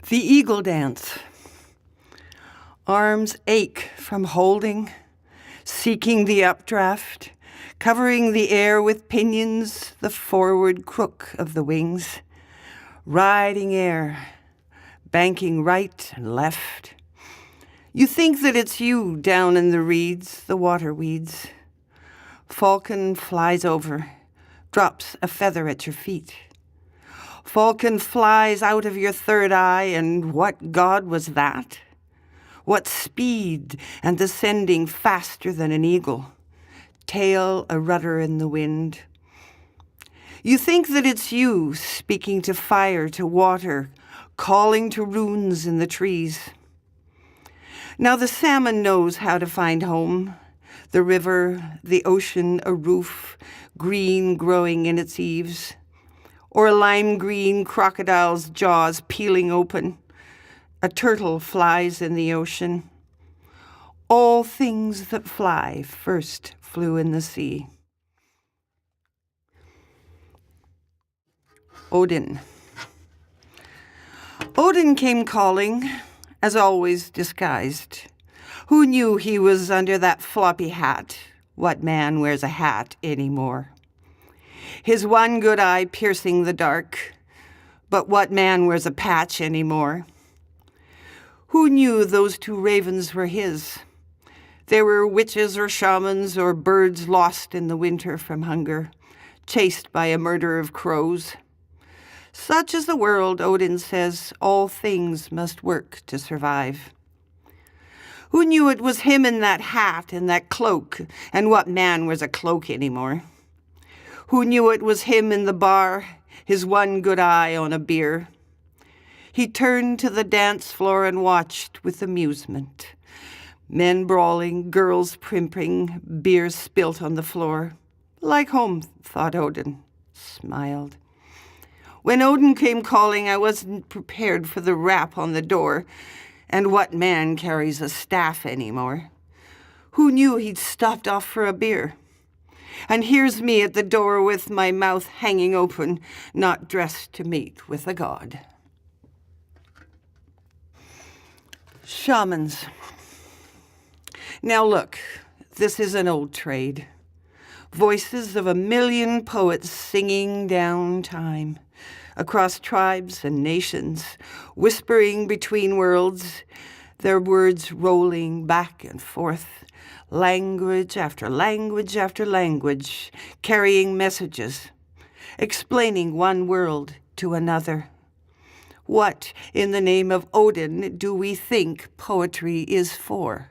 The eagle dance. Arms ache from holding, seeking the updraft, covering the air with pinions, the forward crook of the wings, riding air, banking right and left. You think that it's you down in the reeds, the water weeds. Falcon flies over, drops a feather at your feet. Falcon flies out of your third eye, and what God was that? What speed, and descending faster than an eagle, tail a rudder in the wind. You think that it's you speaking to fire, to water, calling to runes in the trees. Now the salmon knows how to find home, the river, the ocean, a roof, green growing in its eaves, or a lime green crocodile's jaws peeling open. A turtle flies in the ocean. All things that fly first flew in the sea. Odin. Odin came calling, as always disguised. Who knew he was under that floppy hat? What man wears a hat anymore? His one good eye piercing the dark. But what man wears a patch anymore? Who knew those two ravens were his? They were witches or shamans or birds lost in the winter from hunger, chased by a murder of crows. Such is the world, Odin says, all things must work to survive. Who knew it was him in that hat and that cloak, and what man wears a cloak anymore? Who knew it was him in the bar, his one good eye on a beer? He turned to the dance floor and watched with amusement. Men brawling, girls primping, beer spilt on the floor. Like home, thought Odin, smiled. When Odin came calling, I wasn't prepared for the rap on the door. And what man carries a staff anymore? Who knew he'd stopped off for a beer? And here's me at the door with my mouth hanging open, not dressed to meet with a god. Shamans. Now look, this is an old trade. Voices of a million poets singing down time, across tribes and nations, whispering between worlds, their words rolling back and forth, language after language after language, carrying messages, explaining one world to another. What, in the name of Odin, do we think poetry is for?